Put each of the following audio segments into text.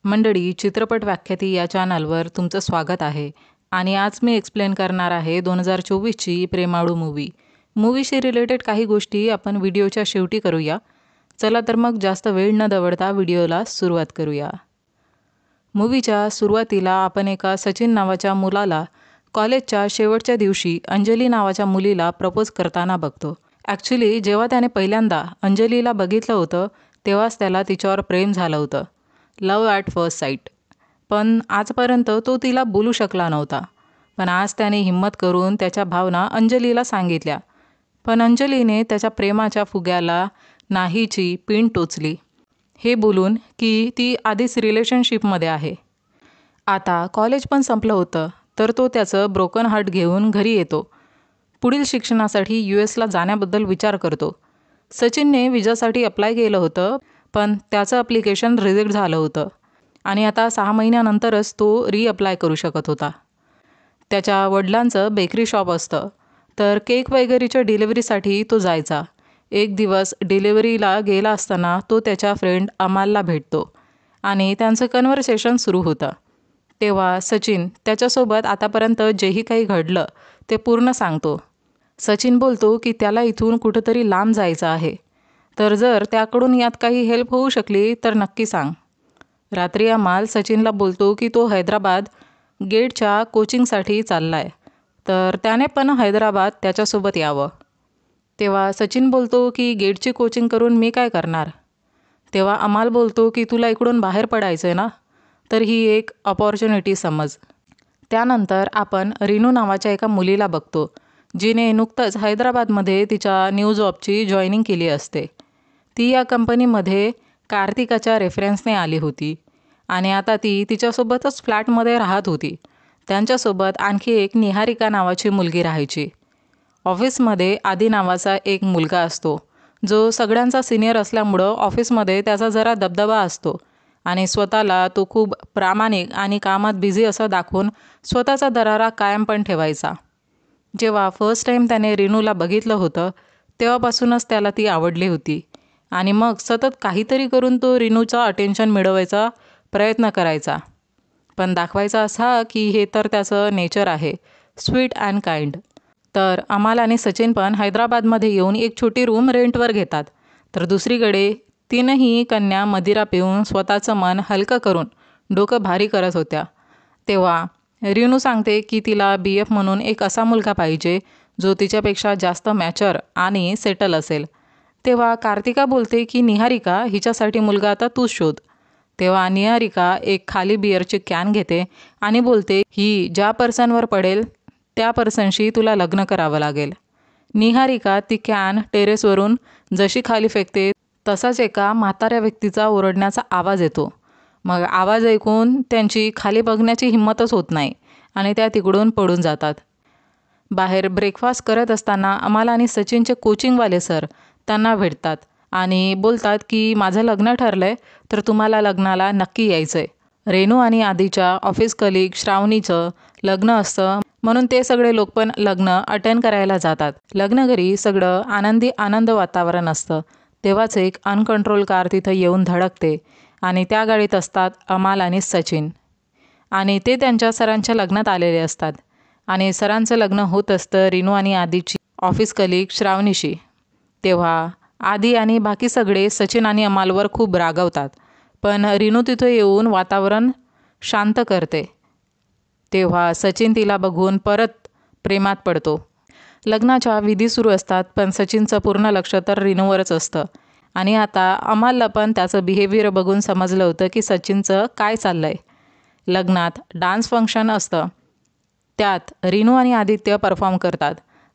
मंडळी, चित्रपट व्याख्याती या चॅनलवर तुमचं स्वागत आहे आणि आज मी एक्सप्लेन करणार आहे 2024ची प्रेमाळू मूवीशी रिलेटेड काही गोष्टी आपण व्हिडिओच्या शेवटी करूया. चला तर मग जास्त वेळ न दवडता व्हिडिओला सुरुवात करूया. मूवीच्या सुरुवातीला आपण एका सचिन नावाच्या मुलाला कॉलेजच्या शेवटच्या दिवशी अंजली नावाच्या मुलीला प्रपोज करताना बघतो. ॲक्च्युली जेव्हा त्याने पहिल्यांदा अंजलीला बघितलं होतं तेव्हाच त्याला तिच्यावर प्रेम झालं होतं. लव ॲट फर्स्ट साईट. पण आजपर्यंत तो तिला बोलू शकला नव्हता. पण आज त्याने हिम्मत करून त्याच्या भावना अंजलीला सांगितल्या. पण अंजलीने त्याच्या प्रेमाच्या फुग्याला नाहीची पिन टोचली, हे बोलून की ती आधीच रिलेशनशिपमध्ये आहे. आता कॉलेज पण संपलं होतं तर तो त्याचं ब्रोकन हार्ट घेऊन घरी येतो. पुढील शिक्षणासाठी US ला जाण्याबद्दल विचार करतो. सचिनने विजासाठी अप्लाय केलं होतं पण त्याचं ॲप्लिकेशन रिजेक्ट झालं होतं आणि आता 6 महिन्यानंतरच तो रिअप्लाय करू शकत होता. त्याच्या वडिलांचं बेकरी शॉप असतं तर केक वगैरेच्या डिलिव्हरीसाठी तो जायचा. एक दिवस डिलिव्हरीला गेला असताना तो त्याच्या फ्रेंड अमालला भेटतो आणि त्यांचं कन्व्हर्सेशन सुरू होतं. तेव्हा सचिन त्याच्यासोबत आतापर्यंत जेही काही घडलं ते पूर्ण सांगतो. सचिन बोलतो की त्याला इथून कुठंतरी लांब जायचं आहे, तर जर त्याकडून यात काही हेल्प होऊ शकली तर नक्की सांग. रात्री अमाल सचिनला बोलतो की तो हैदराबाद गेटच्या कोचिंगसाठी चालला आहे, तर त्याने पण हैदराबाद त्याच्यासोबत यावं. तेव्हा सचिन बोलतो की गेटची कोचिंग करून मी काय करणार. तेव्हा अमाल बोलतो की तुला इकडून बाहेर पडायचं आहे ना, तर ही एक अपॉर्च्युनिटी समज. त्यानंतर आपण रिनू नावाच्या एका मुलीला बघतो जिने नुकतंच हैदराबादमध्ये तिच्या न्यू जॉबची जॉईनिंग केली असते. ती या कंपनीमध्ये कार्तिकाच्या रेफरन्सने आली होती आणि आता ती तिच्यासोबतच फ्लॅटमध्ये राहत होती. त्यांच्यासोबत आणखी एक निहारिका नावाची मुलगी राहायची. ऑफिसमध्ये आदी नावाचा एक मुलगा असतो जो सगळ्यांचा सिनियर असल्यामुळं ऑफिसमध्ये त्याचा जरा दबदबा असतो आणि स्वतःला तो खूप प्रामाणिक आणि कामात बिझी असं दाखवून स्वतःचा दरारा कायम पण ठेवायचा. जेव्हा फर्स्ट टाईम त्याने रिनूला बघितलं होतं तेव्हापासूनच त्याला ती आवडली होती आणि मग सतत काहीतरी करून तो रिनूचा अटेन्शन मिळवायचा प्रयत्न करायचा. पण दाखवायचा असा की हे तर त्याचं नेचर आहे, स्वीट अँड काइंड. तर अमाल आणि सचिन पण हैदराबादमध्ये येऊन एक छोटी रूम रेंटवर घेतात. तर दुसरीकडे तीनही कन्या मदिरा पिऊन स्वतःचं मन हलकं करून डोकं भारी करत होत्या. तेव्हा रिनू सांगते की तिला BF म्हणून एक असा मुलगा पाहिजे जो तिच्यापेक्षा जास्त मॅच्युअर आणि सेटल असेल. तेव्हा कार्तिका बोलते की निहारिका हिच्यासाठी मुलगा आता तूच शोध. तेव्हा निहारिका एक खाली बिअरची कॅन घेते आणि बोलते ही ज्या पर्सनवर पडेल त्या पर्सनशी तुला लग्न करावं लागेल. निहारिका ती कॅन टेरेसवरून जशी खाली फेकते तसाच एका म्हाताऱ्या व्यक्तीचा ओरडण्याचा आवाज येतो. मग आवाज ऐकून त्यांची खाली बघण्याची हिंमतच होत नाही आणि त्या तिकडून पडून जातात. बाहेर ब्रेकफास्ट करत असताना अमाल आणि सचिनचे कोचिंगवाले सर त्यांना भेटतात आणि बोलतात की माझं लग्न ठरलं आहे तर तुम्हाला लग्नाला नक्की यायचं आहे. रेनू आणि आधीच्या ऑफिस कलीग श्रावणीचं लग्न असतं म्हणून ते सगळे लोक पण लग्न अटेंड करायला जातात. लग्नघरी सगळं आनंद वातावरण असतं. तेव्हाच एक अनकंट्रोल कार तिथं येऊन धडकते आणि त्या गाडीत असतात अमाल आणि सचिन आणि ते त्यांच्या सरांच्या लग्नात आलेले असतात आणि सरांचं लग्न होत असतं रिनू आणि आधीची ऑफिस कलीग श्रावणीशी. तेव्हा आधी आणि बाकी सगळे सचिन आणि अमालवर खूप रागवतात पण रिनू तिथं येऊन वातावरण शांत करते. तेव्हा सचिन तिला बघून परत प्रेमात पडतो. लग्नाच्या विधी सुरू असतात पण सचिनचं पूर्ण लक्ष तर रिनूवरच असतं आणि आता अमालला पण त्याचं बिहेवियर बघून समजलं होतं की सचिनचं काय चाललं आहे. लग्नात डान्स फंक्शन असतं, त्यात रिनू आणि आदित्य परफॉर्म करतात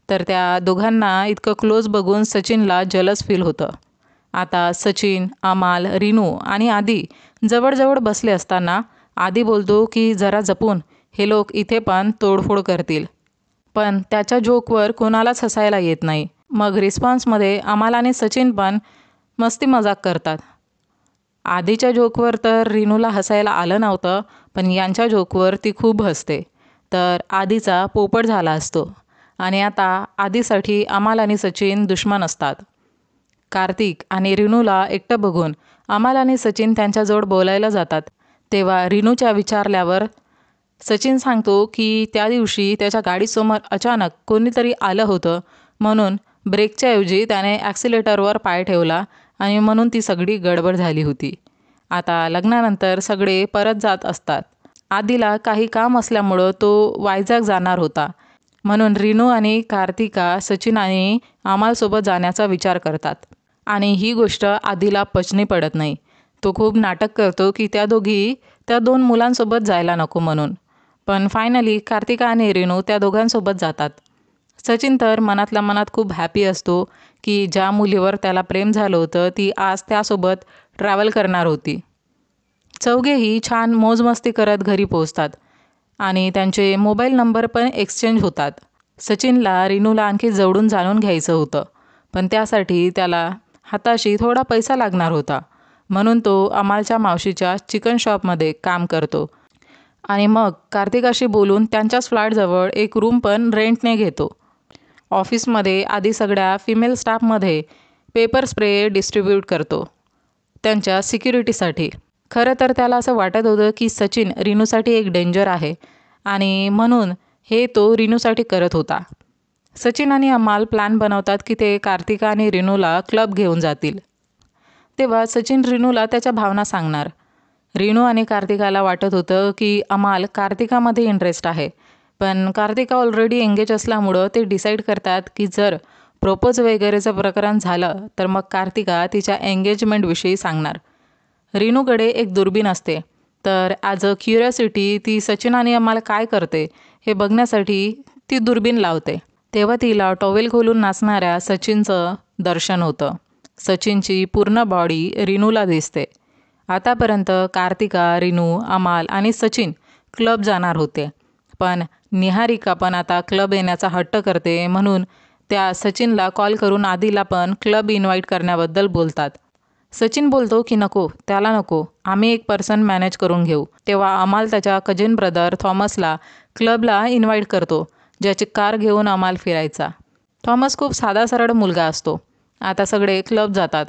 तर त्या दोघांना इतकं क्लोज बघून सचिनला जलस फील होतं. आता सचिन, अमाल, रिनू आणि आदी जवळजवळ बसले असताना आदी बोलतो की जरा जपून, हे लोक इथे पण तोडफोड करतील. पण त्याच्या जोकवर कोणालाच हसायला येत नाही. मग रिस्पॉन्समध्ये अमाल आणि सचिन पण मस्ती मजाक करतात. आधीच्या जोकवर तर रिनूला हसायला आलं नव्हतं पण यांच्या जोकवर ती खूप हसते. तर आधीचा पोपट झाला असतो आणि आता आधीसाठी अमाल आणि सचिन दुश्मन असतात. कार्तिक आणि रिनूला एकटं बघून अमाल आणि सचिन त्यांच्याजवळ बोलायला जातात तेव्हा रिनूच्या विचारल्यावर सचिन सांगतो की त्या दिवशी त्याच्या गाडीसमोर अचानक कोणीतरी आलं होतं, म्हणून ब्रेकच्या ऐवजी त्याने ॲक्सिलेटरवर पाय ठेवला आणि म्हणून ती सगळी गडबड झाली होती. आता लग्नानंतर सगळे परत जात असतात. आधीला काही काम असल्यामुळं तो वायझॅग जाणार होता, म्हणून रिनू आणि कार्तिका सचिन आणि अमालसोबत जाण्याचा विचार करतात. आणि ही गोष्ट आधीला पचनी पडत नाही. तो खूप नाटक करतो की त्या दोघी त्या 2 मुलांसोबत जायला नको म्हणून. पण फायनली कार्तिका आणि रिनू त्या दोघांसोबत जातात. सचिन तर मनातल्या मनात खूप हॅपी असतो की ज्या मुलीवर त्याला प्रेम झालं होतं ती आज त्यासोबत ट्रॅव्हल करणार होती. चौघेही छान मोजमस्ती करत घरी पोहोचतात आणि त्यांचे मोबाईल नंबर पण एक्सचेंज होतात. सचिनला रिनूला आणखी जवळून जाणून घ्यायचं होतं, पण त्यासाठी त्याला हाताशी थोडा पैसा लागणार होता, म्हणून तो अमालच्या मावशीच्या चिकन शॉपमध्ये काम करतो आणि मग कार्तिकाशी बोलून त्यांच्याच फ्लॅटजवळ एक रूम पण रेंटने घेतो. ऑफिसमध्ये आधी सगळ्या फिमेल स्टाफमध्ये पेपर स्प्रे डिस्ट्रीब्यूट करतो त्यांच्या सिक्युरिटीसाठी. खरं तर त्याला असं वाटत होतं की सचिन रिनूसाठी एक डेंजर आहे आणि म्हणून हे तो रिनूसाठी करत होता. सचिन आणि अमाल प्लॅन बनवतात की ते कार्तिका आणि रिनूला क्लब घेऊन जातील. तेव्हा सचिन रिनूला त्याच्या भावना सांगणार. रिनू आणि कार्तिकाला वाटत होतं की अमाल कार्तिकामध्ये इंटरेस्ट आहे, पण कार्तिका ऑलरेडी एंगेज असल्यामुळं ते डिसाईड करतात की जर प्रपोज वगैरेचं प्रकरण झालं तर मग कार्तिका तिच्या एंगेजमेंटविषयी सांगणार. रिनूकडे एक दुर्बीण असते, तर ॲज अ क्युरिओसिटी ती सचिन आणि अमाल काय करते हे बघण्यासाठी ती दुर्बीण लावते. तेव्हा तिला टॉवेल खोलून नाचणाऱ्या सचिनचं दर्शन होतं. सचिनची पूर्ण बॉडी रिनूला दिसते. आतापर्यंत कार्तिका, रिनू, अमाल आणि सचिन क्लब जाणार होते, पण निहारिका पण आता क्लब येण्याचा हट्ट करते, म्हणून त्या सचिनला कॉल करून आधीला पण क्लब इन्व्हाइट करण्याबद्दल बोलतात. सचिन बोलतो की नको, त्याला नको, आम्ही एक पर्सन मॅनेज करून घेऊ. तेव्हा अमाल त्याच्या कजिन ब्रदर थॉमसला क्लबला इन्व्हाइट करतो, ज्याची कार घेऊन अमाल फिरायचा. थॉमस खूप साधा सरळ मुलगा असतो. आता सगळे क्लब जातात.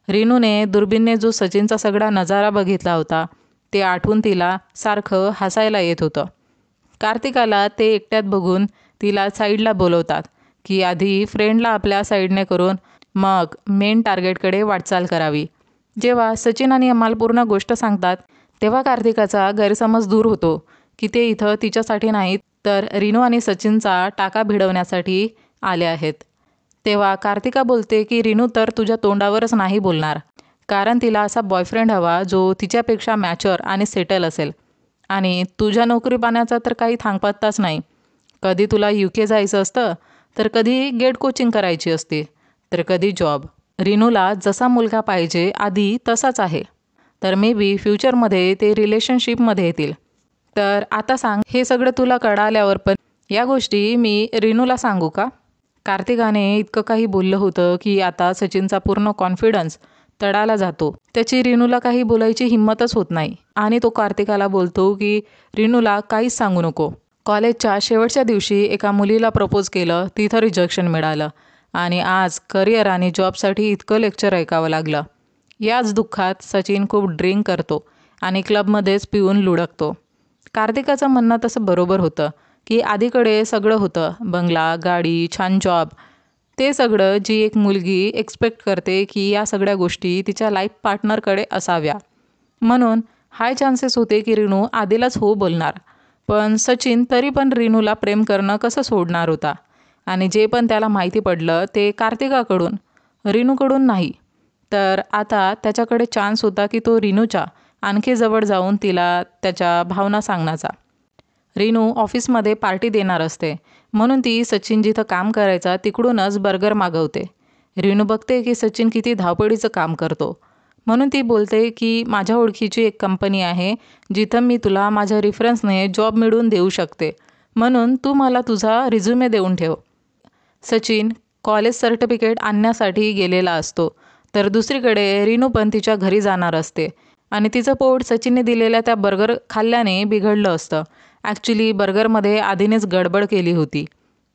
रिनूने दुर्बीणने जो सचिनचा सगळा नजारा बघितला होता ते आठवून तिला सारखं हसायला येत होतं. कार्तिकाला ते एकट्यात बघून तिला साईडला बोलवतात की आधी फ्रेंडला आपल्या साईडने करून मग मेन टार्गेटकडे वाटचाल करावी. जेव्हा सचिन आणि अमाल पूर्ण गोष्ट सांगतात तेव्हा कार्तिकाचा गैरसमज दूर होतो की ते इथं तिच्यासाठी नाहीत, तर रिनू आणि सचिनचा टाका भिडवण्यासाठी आले आहेत. तेव्हा कार्तिका बोलते की रिनू तर तुझ्या तोंडावरच नाही बोलणार, कारण तिला असा बॉयफ्रेंड हवा जो तिच्यापेक्षा मॅच्युअर आणि सेटल असेल. आणि तुझ्या नोकरी पाण्याचा तर काही थांगपत्ताच नाही. कधी तुला UK जायचं असतं, तर कधी गेट कोचिंग करायची असते, तर कधी जॉब. रिनूला जसा मुलगा पाहिजे आधी तसाच आहे, तर मे बी फ्युचरमध्ये ते रिलेशनशिपमध्ये येतील. तर आता सांग, हे सगळं तुला कळाल्यावर पण या गोष्टी मी रिनूला सांगू का? कार्तिकाने इतकं काही बोललं होतं की आता सचिनचा पूर्ण कॉन्फिडन्स तडाला जातो. त्याची रिनूला काही बोलायची हिंमतच होत नाही आणि तो कार्तिकाला बोलतो की रिनूला काहीच सांगू नको. कॉलेजच्या शेवटच्या दिवशी एका मुलीला प्रपोज केलं, तिथं रिजेक्शन मिळालं आणि आज करिअर आणि जॉबसाठी इतकं लेक्चर ऐकावं लागलं. याच दुःखात सचिन खूप ड्रिंक करतो आणि क्लबमध्येच पिऊन लुडकतो. कार्तिकाचं म्हणणं तसं बरोबर होतं की आधीकडे सगळं होतं, बंगला, गाडी, छान जॉब, ते सगळं जी एक मुलगी एक्सपेक्ट करते की या सगळ्या गोष्टी तिच्या लाईफ पार्टनरकडे असाव्या. म्हणून हाय चान्सेस होते की रिनू आधीलाच हो बोलणार, पण सचिन तरी पण रिनूला प्रेम करणं कसं सोडणार होता. आणि जे पण त्याला माहिती पडलं ते कार्तिकाकडून, रिनूकडून नाही. तर आता त्याच्याकडे चान्स होता की तो रिनूच्या आणखी जवळ जाऊन तिला त्याच्या भावना सांगण्याचा. रिनू ऑफिसमध्ये पार्टी देणार असते, म्हणून ती सचिन जिथं काम करायचा तिकडूनच बर्गर मागवते. रिनू बघते की सचिन किती धावपळीचं काम करतो, म्हणून ती बोलते की माझ्या ओळखीची एक कंपनी आहे जिथं मी तुला माझ्या रेफरन्सने जॉब मिळवून देऊ शकते, म्हणून तू मला तुझा रिझ्युमे देऊन ठेव. सचिन कॉलेज सर्टिफिकेट आणण्यासाठी गेलेला असतो, तर दुसरीकडे रिनू पण तिच्या घरी जाणार असते आणि तिचं पोट सचिनने दिलेल्या त्या बर्गर खाल्ल्याने बिघडलं असतं. ॲक्च्युली बर्गरमध्ये आधीनेच गडबड केली होती.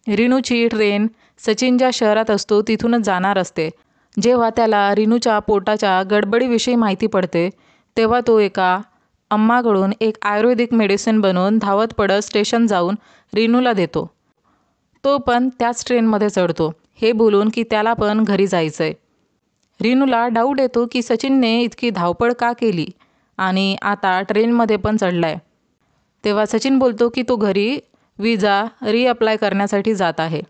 रिनूची ट्रेन सचिन ज्या शहरात असतो तिथूनच जाणार असते. जेव्हा त्याला रिनूच्या पोटाच्या गडबडीविषयी माहिती पडते तेव्हा तो एका अम्माकडून एक आयुर्वेदिक मेडिसिन बनवून धावत पडत स्टेशन जाऊन रीनूला देतो. तो पण त्याच ट्रेनमध्ये चढतो, हे बोलून की त्याला पण घरी जायचंय. रीनूला डाऊट येतो की सचिनने इतकी धावपळ का केली आणि आता ट्रेनमध्ये पण चढलाय. तेव्हा सचिन बोलतो की तो घरी विजा रिअप्लाय करण्यासाठी जात आहे.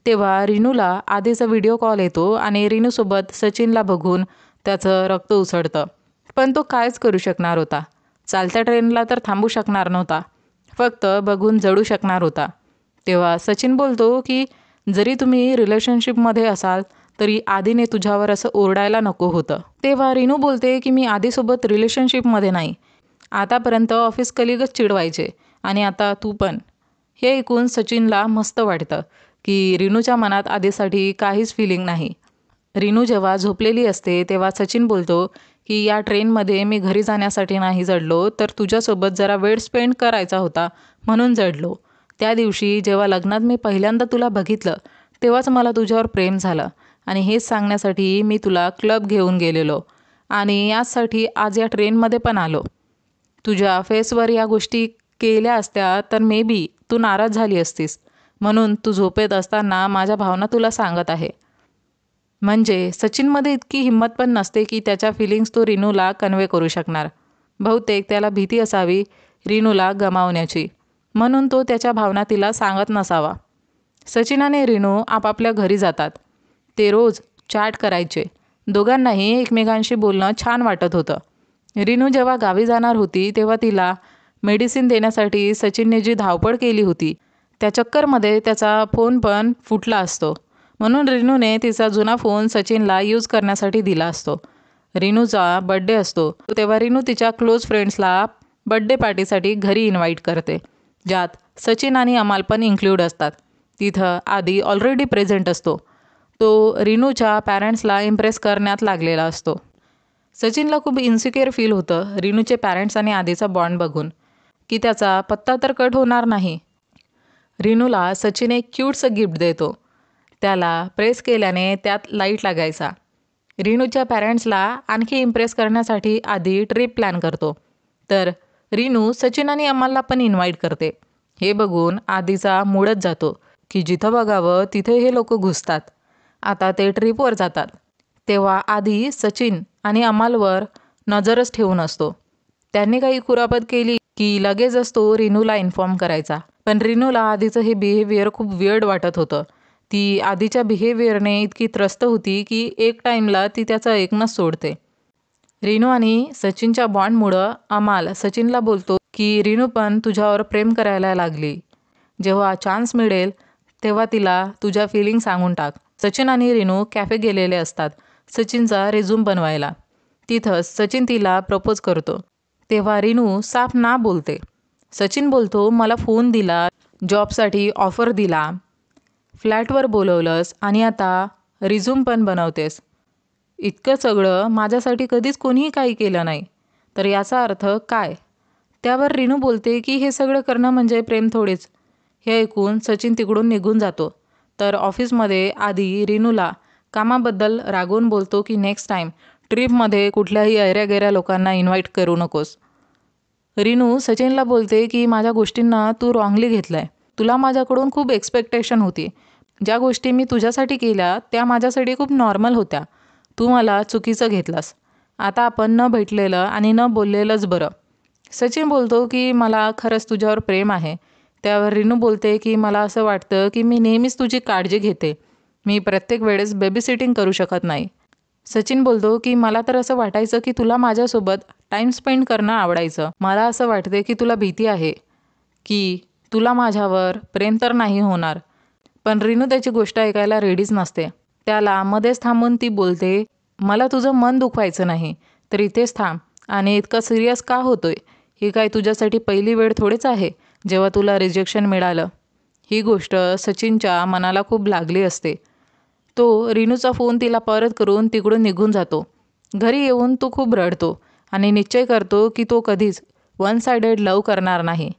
तेव्हा रीनूला आधीचा व्हिडिओ कॉल येतो आणि रीनूसोबत सचिनला बघून त्याचं रक्त उसळतं. पण तो कायच करू शकणार होता. चालत्या ट्रेनला तर थांबू शकणार नव्हता, फक्त बघून जळू शकणार होता. तेव्हा सचिन बोलतो की जरी तुम्ही रिलेशनशिपमध्ये असाल तरी आधीने तुझ्यावर असं ओरडायला नको होतं. तेव्हा रीनू बोलते की मी आधीसोबत रिलेशनशिपमध्ये नाही. आतापर्यंत ऑफिस कलिगच चिडवायचे आणि आता तू पण. हे ऐकून सचिनला मस्त वाटतं की रीनूच्या मनात आधीसाठी काहीच फिलिंग नाही. रीनू जेव्हा झोपलेली असते तेव्हा सचिन बोलतो की या ट्रेनमध्ये मी घरी जाण्यासाठी नाही चढलो, तर तुझ्यासोबत जरा वेळ स्पेंड करायचा होता म्हणून चढलो. त्या दिवशी जेव्हा लग्नात मी पहिल्यांदा तुला बघितलं तेव्हाच मला तुझ्यावर प्रेम झालं आणि हेच सांगण्यासाठी मी तुला क्लब घेऊन गेलेलो आणि याचसाठी आज या ट्रेनमध्ये पण आलो. तुझ्या फेसवर या गोष्टी केल्या असत्या तर मे बी तू नाराज झाली असतीस, म्हणून तू झोपेत असताना माझ्या भावना तुला सांगत आहे. म्हणजे सचिनमध्ये इतकी हिंमत पण नसते की त्याच्या फिलिंग्स तो रीनूला कन्वे करू शकणार. बहुतेक त्याला भीती असावी रीनूला गमावण्याची, म्हणून तो त्याच्या भावना तिला सांगत नसावा. सचिन आणि रीनू आपापल्या घरी जातात. ते रोज चॅट करायचे. दोघांनाही एकमेकांशी बोलणं छान वाटत होतं. रीनू जेव्हा गावी जाणार होती तेव्हा तिला मेडिसिन देण्यासाठी सचिनने जी धावपळ केली होती त्या चक्करमध्ये त्याचा फोन पण फुटला असतो, म्हणून रीनूने तिचा जुना फोन सचिनला यूज करण्यासाठी दिला असतो. रीनूचा बड्डे असतो तेव्हा रीनू तिच्या क्लोज फ्रेंड्सला बड्डे पार्टीसाठी घरी इन्व्हाइट करते, ज्यात सचिन आणि अमाल पण इन्क्लूड असतात. तिथं आधी ऑलरेडी प्रेझेंट असतो. तो रीनूच्या पॅरेंट्सला इम्प्रेस करण्यात लागलेला असतो. सचिनला खूप इन्सिक्युअर फील होतं रीनूचे पॅरेंट्स आणि आधीचा बॉन्ड बघून, की त्याचा पत्ता तर कट होणार नाही. रीनूला सचिन एक क्यूटचं गिफ्ट देतो. त्याला प्रेस केल्याने त्यात लाईट लागायचा. रीनूच्या पॅरेंट्सला आणखी इम्प्रेस करण्यासाठी आधी ट्रिप प्लॅन करतो, तर रीनू सचिन आणि अमालला पण इन्व्हाइट करते. हे बघून आधीचा मूडच जातो की जिथं बघावं तिथे हे लोक घुसतात. आता ते ट्रिपवर जातात तेव्हा आधी सचिन आणि अमालवर नजरच ठेवून असतो. त्यांनी काही कुरापत केली की लगेचच तो रीनूला इन्फॉर्म करायचा. पण रीनूला आधीचं हे बिहेवियर खूप वियर्ड वाटत होतं. ती आधीच्या बिहेवियरने इतकी त्रस्त होती की एक टाईमला ती त्याचं ऐकणंच सोडते. रीनू आणि सचिनच्या बॉन्डमुळं अमाल सचिनला बोलतो की रीनू पण तुझ्यावर प्रेम करायला लागली. जेव्हा चान्स मिळेल तेव्हा तिला तुझ्या फिलिंग सांगून टाक. सचिन आणि रीनू कॅफे गेलेले असतात सचिनचा रेझ्यूम बनवायला. तिथंच सचिन तिला प्रपोज करतो. तेव्हा रीनू साफ ना बोलते. सचिन बोलतो, मला फोन दिला, जॉबसाठी ऑफर दिला, फ्लॅटवर बोलवलंस आणि आता रिझ्यूम पण बनवतेस. इतकं सगळं माझ्यासाठी कधीच कोणीही काही केलं नाही, तर याचा अर्थ काय? त्यावर रीनू बोलते की हे सगळं करणं म्हणजे प्रेम थोडेच. हे ऐकून सचिन तिकडून निघून जातो. तर ऑफिसमध्ये आधी रीनूला कामाबद्दल रागवून बोलतो की नेक्स्ट टाईम ट्रिपमध्ये कुठल्याही ऐऱ्यागैऱ्या लोकांना इन्व्हाइट करू नकोस. रीनू सचिनला बोलते की माझ्या गोष्टींना तू रॉंगली घेतलं आहे. तुला माझ्याकडून खूप एक्सपेक्टेशन होती. ज्या गोष्टी मी तुझ्यासाठी केल्या त्या माझ्यासाठी खूप नॉर्मल होत्या. तू मला चुकीचं घेतलास. आता आपण न भेटलेलं आणि न बोललेलंच बरं. सचिन बोलतो की मला खरंच तुझ्यावर प्रेम आहे. त्यावर रीनू बोलते की मला असं वाटतं की मी नेहमीच तुझी काळजी घेते. मी प्रत्येक वेळेस बेबीसिटिंग करू शकत नाही. सचिन बोलतो की मला तर असं वाटायचं की तुला माझ्यासोबत टाईम स्पेंड करणं आवडायचं. मला असं वाटते की तुला भीती आहे की तुला माझ्यावर प्रेम तर नाही होणार. पण रीनू त्याची गोष्ट ऐकायला रेडीच नसते. त्याला मध्येच थांबून ती बोलते, मला तुझं मन दुखवायचं नाही तर इथेच थांब आणि इतका सिरियस का होतोय? ही काय तुझ्यासाठी पहिली वेळ थोडीच आहे जेव्हा तुला रिजेक्शन मिळालं. ही गोष्ट सचिनच्या मनाला खूप लागली असते. तो रीनूचा फोन तिला परत करून तिकडून निघून जातो. घरी येऊन तो खूप रडतो आणि निश्चय करतो की तो कधीच वन सायडेड लव करणार नाही.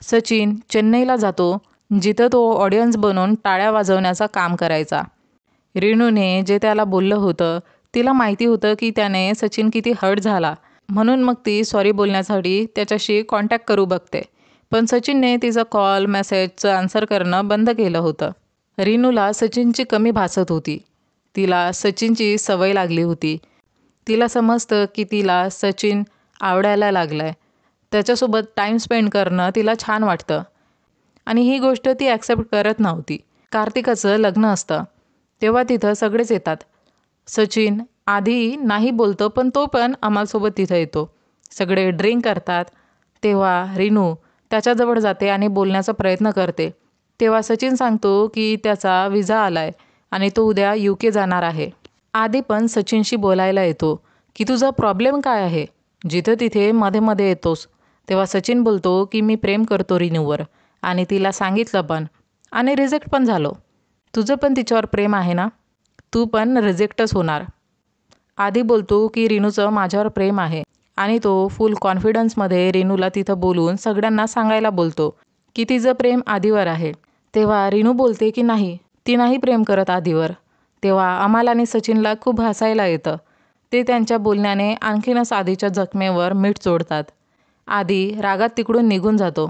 सचिन चेन्नईला जातो, जिथं तो ऑडियन्स बनून टाळ्या वाजवण्याचं काम करायचा. रीनूने जे त्याला बोललं होतं तिला माहिती होतं की त्याने सचिन किती हर्ट झाला, म्हणून मग ती सॉरी बोलण्यासाठी त्याच्याशी कॉन्टॅक्ट करू बघते. पण सचिनने तिचा कॉल मेसेजचं आन्सर करणं बंद केलं होतं. रिनूला सचिनची कमी भासत होती. तिला सचिनची सवय लागली होती. तिला समजतं की तिला सचिन आवडायला लागला आहे. त्याच्यासोबत टाईम स्पेंड करणं तिला छान वाटतं. आणि ही गोष्ट ती ॲक्सेप्ट करत नव्हती. कार्तिकाचं लग्न असतं तेव्हा तिथं सगळेच येतात. सचिन आधी नाही बोलतो, पण तो पण अमालसोबत तिथं येतो. सगळे ड्रिंक करतात. तेव्हा रिनू त्याच्याजवळ जाते आणि बोलण्याचा प्रयत्न करते. तेव्हा सचिन सांगतो की त्याचा विजा आलाय आणि तो उद्या UK जाणार आहे. आधी पण सचिनशी बोलायला येतो की तुझा प्रॉब्लेम काय आहे, जिथं तिथे मध्ये मध्ये येतोस. तेव्हा सचिन बोलतो की मी प्रेम करतो रिनूवर आणि तिला सांगितलं पण आणि रिजेक्ट पण झालो. तुझं पण तिच्यावर प्रेम आहे ना, तू पण रिजेक्टच होणार. आधी बोलतो की रिनूचं माझ्यावर प्रेम आहे आणि तो फुल कॉन्फिडन्समध्ये रिनूला तिथं बोलून सगळ्यांना सांगायला बोलतो की तिचं प्रेम आधीवर आहे. तेव्हा रिनू बोलते की नाही, ती नाही प्रेम करत आधीवर. तेव्हा अमाल आणि सचिनला खूप हसायला येतं. ते त्यांच्या बोलण्याने आणखीनच आधीच्या जखमेवर मीठ चोळतात. आधी रागात तिकडून निघून जातो.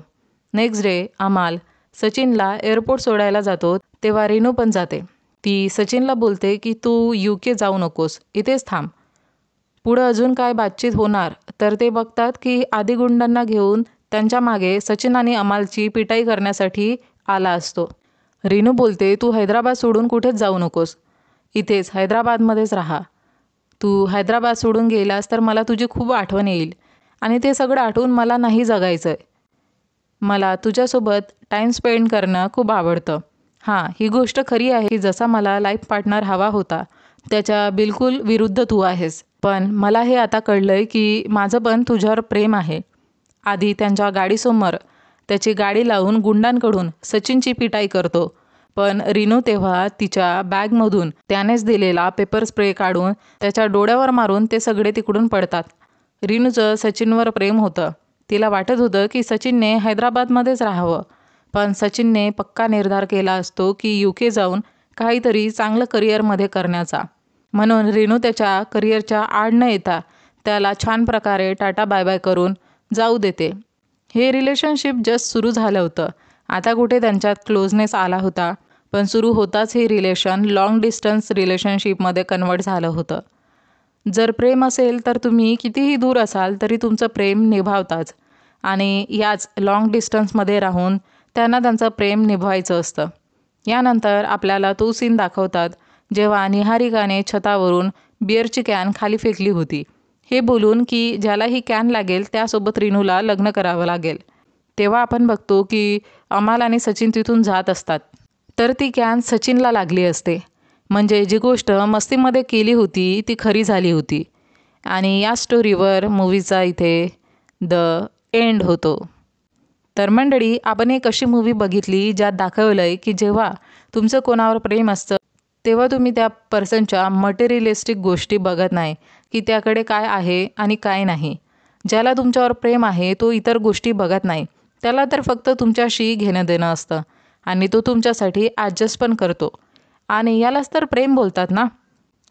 नेक्स्ट डे अमाल सचिनला एअरपोर्ट सोडायला जातो. तेव्हा रिनू पण जाते. ती सचिनला बोलते की तू UK जाऊ नकोस, इथेच थांब. पुढं अजून काय बातचीत होणार तर ते बघतात की आदी गुंडांना घेऊन त्यांच्या मागे सचिन आणि अमालची पिटाई करण्यासाठी आला असतो. रिनू बोलते तू हैदराबाद सोडून कुठेच जाऊ नकोस, इथेच हैदराबादमध्येच राहा. तू हैदराबाद सोडून गेलास तर मला तुझी खूप आठवण येईल आणि ते सगळं आठवून मला नाही जगायचं आहे. मला तुझ्यासोबत टाईम स्पेंड करणं खूप आवडतं. हां, ही गोष्ट खरी आहे की जसा मला लाईफ पार्टनर हवा होता त्याच्या बिलकुल विरुद्ध तू आहेस. पण मला हे आता कळलंय की माझं पण तुझ्यावर प्रेम आहे. आधी त्यांच्या गाडीसमोर त्याची गाडी लावून गुंडांकडून सचिनची पिटाई करतो. पण रिनू तेव्हा तिच्या बॅगमधून त्यानेच दिलेला पेपर स्प्रे काढून त्याच्या डोळ्यावर मारून ते सगळे तिकडून पडतात. रिनूचं सचिनवर प्रेम होतं. तिला वाटत होतं की सचिनने हैदराबादमध्येच राहावं. पण सचिनने पक्का निर्धार केला असतो की UK जाऊन काहीतरी चांगलं करिअरमध्ये करण्याचा. म्हणून रिनू त्याच्या करिअरच्या आड न येता त्याला छान प्रकारे टाटा बाय बाय करून जाऊ देते. हे रिलेशनशिप जस्ट सुरू झालं होतं. आता कुठे त्यांच्यात क्लोजनेस आला होता, पण सुरू होताच हे रिलेशन लाँग डिस्टन्स रिलेशनशिपमध्ये कन्वर्ट झालं होतं. जर प्रेम असेल तर तुम्ही कितीही दूर असाल तरी तुमचं प्रेम निभावताच आणि याच लाँग डिस्टन्समध्ये राहून त्यांना त्यांचं प्रेम निभवायचं असतं. यानंतर आपल्याला तो सीन दाखवतात जेव्हा निहारिकाने छतावरून बिअरची कॅन खाली फेकली होती, हे बोलून की ज्याला ही कॅन लागेल त्यासोबत रिनूला लग्न करावं लागेल. तेव्हा आपण बघतो की अमाल आणि सचिन तिथून जात असतात. तर ती कॅन सचिनला लागली असते. म्हणजे जी गोष्ट मस्तीमध्ये केली होती ती खरी झाली होती. आणि या स्टोरीवर मूवीचा इथे द एंड होतो. तर मंडळी, आपण एक अशी मूवी बघितली ज्यात दाखवलं आहे की जेव्हा तुमचं कोणावर प्रेम असतं तेव्हा तुम्ही त्या पर्सनच्या मटेरियलिस्टिक गोष्टी बघत नाही की त्याकडे काय आहे आणि काय नाही. ज्याला तुमच्यावर प्रेम आहे तो इतर गोष्टी बघत नाही. त्याला तर फक्त तुमच्याशी घेणं देणं असतं आणि तो तुमच्यासाठी ॲडजस्ट पण करतो. आणि यालाच तर प्रेम बोलतात ना.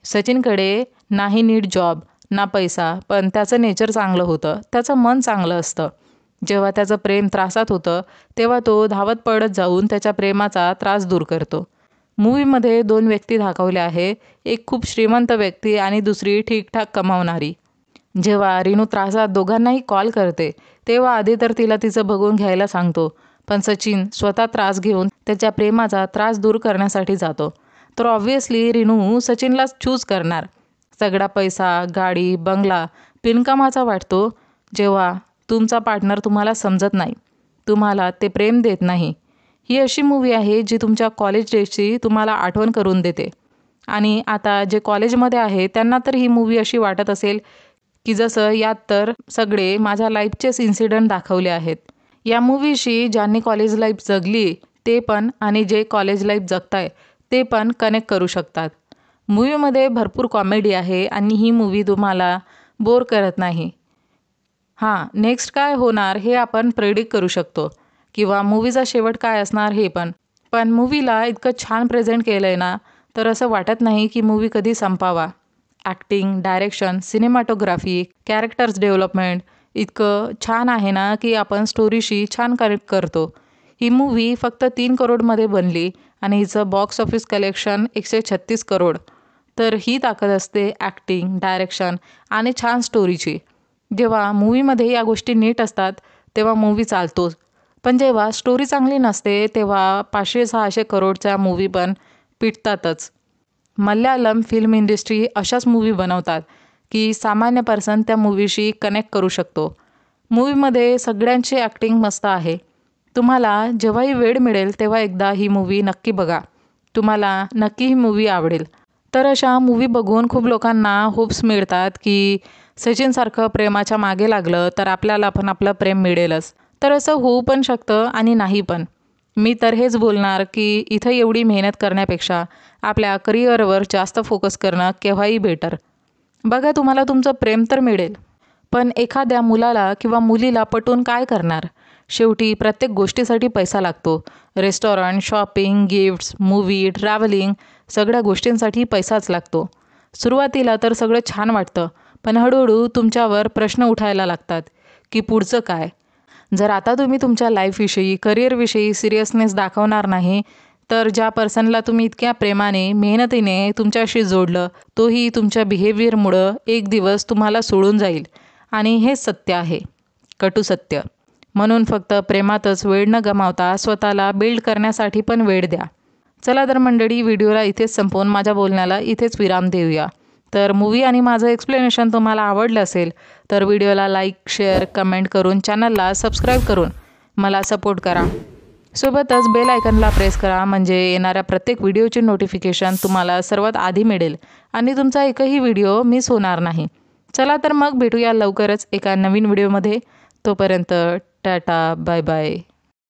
सचिनकडे नाही नीट जॉब ना पैसा, पण त्याचं नेचर चांगलं होतं, त्याचं मन चांगलं असतं. जेव्हा त्याचं प्रेम त्रासात होतं तेव्हा तो धावत पडत जाऊन त्याच्या प्रेमाचा त्रास दूर करतो. मूवीमध्ये 2 व्यक्ती दाखवल्या आहे, एक खूप श्रीमंत व्यक्ती आणि दुसरी ठीकठाक कमावणारी. जेव्हा रिनू त्रासात दोघांनाही कॉल करते तेव्हा आधी तर तिला तिचं बघून घ्यायला सांगतो, पण सचिन स्वतः त्रास घेऊन त्याच्या प्रेमाचा त्रास दूर करण्यासाठी जातो. तर ऑब्व्हियसली रिनू सचिनलाच चूज करणार. सगळा पैसा, गाडी, बंगला बिनकामाचा वाटतो जेव्हा तुमचा पार्टनर तुम्हाला समजत नाही, तुम्हाला ते प्रेम देत नाही. ही अशी मूवी आहे जी तुमच्या कॉलेज डेजची तुम्हाला आठवण करून देते. आणि आता जे कॉलेजमध्ये आहे त्यांना तर ही मूवी अशी वाटत असेल की जसं यात तर सगळे माझ्या लाईफचेच इन्सिडंट दाखवले आहेत. या मूवीशी ज्यांनी कॉलेज लाईफ जगली ते पण आणि जे कॉलेज लाईफ जगताय ते पण कनेक्ट करू शकतात. मूवीमध्ये भरपूर कॉमेडी आहे आणि ही मूवी तुम्हाला बोर करत नाही. हां, नेक्स्ट काय होणार हे आपण प्रेडिक्ट करू शकतो किंवा मूवीचा शेवट काय असणार हे पण. पण मूवीला इतकं छान प्रेझेंट केलं आहे ना, तर असं वाटत नाही की मूवी कधी संपावा. Acting, direction, cinematography, characters development इतकं छान आहे ना की आपण स्टोरीशी छान कनेक्ट करतो. ही मूव्ही फक्त 3 करोडमध्ये बनली आणि हिचं बॉक्स ऑफिस कलेक्शन 136 करोड. तर ही ताकद असते ॲक्टिंग, डायरेक्शन आणि छान स्टोरीची. जेव्हा मूव्हीमध्ये या गोष्टी नीट असतात तेव्हा मूव्ही चालतोच. पण जेव्हा स्टोरी चांगली नसते तेव्हा 500-600 करोडच्या मूव्ही पण पिटतातच. मल्याळम फिल्म इंडस्ट्री अशाच मूव्ही बनवतात की सामान्य पर्सन त्या मूव्हीशी कनेक्ट करू शकतो. मूव्हीमध्ये सगळ्यांची ॲक्टिंग मस्त आहे. तुम्हाला जेव्हाही वेळ मिळेल तेव्हा एकदा ही मूव्ही नक्की बघा. तुम्हाला नक्की ही मूव्ही आवडेल. तर अशा मूव्ही बघून खूप लोकांना होप्स मिळतात की सचिनसारखं प्रेमाच्या मागे लागलं तर आपल्याला पण आपलं प्रेम मिळेलच. तर असं होऊ पण शकतं आणि नाही पण. मी तर हेच बोलणार की इथं एवढी मेहनत करण्यापेक्षा आपल्या करिअरवर जास्त फोकस करणं केव्हाही बेटर. बघा तुम्हाला तुमचं प्रेम तर मिळेल, पण एखाद्या मुलाला किंवा मुलीला पटवून काय करणार? शेवटी प्रत्येक गोष्टीसाठी पैसा लागतो. Restaurant, shopping, gifts, movie, travelling सगळ्या गोष्टींसाठी पैसाच लागतो. सुरुवातीला तर सगळं छान वाटतं, पण हळूहळू तुमच्यावर प्रश्न उठायला लागतात की पुढचं काय? जर आता तुम्ही तुमच्या लाईफविषयी, करिअरविषयी सिरियसनेस दाखवणार नाही, तर ज्या पर्सनला तुम्ही इतक्या प्रेमाने, मेहनतीने तुमच्याशी जोडलं, तोही तुमच्या बिहेवियरमुळं एक दिवस तुम्हाला सोडून जाईल. आणि हेच सत्य आहे, कटू सत्य. म्हणून फक्त प्रेमातच वेळ न गमावता स्वतःला बिल्ड करण्यासाठी पण वेळ द्या. चला तर मंडळी, व्हिडिओला इथेच संपवून माझ्या बोलण्याला इथेच विराम देऊया. तर मूव्ही आणि माझं एक्सप्लेनेशन तुम्हाला आवडलं असेल तर व्हिडिओला लाईक, शेअर, कमेंट करून चॅनलला सबस्क्राईब करून मला सपोर्ट करा. सोबतच बेल आयकनला प्रेस करा, म्हणजे येणाऱ्या प्रत्येक व्हिडिओची नोटिफिकेशन तुम्हाला सर्वात आधी मिळेल आणि तुमचा एकही व्हिडिओ मिस होणार नाही. चला तर मग भेटूया लवकरच एका नवीन व्हिडिओमध्ये. तोपर्यंत टाटा, बाय बाय.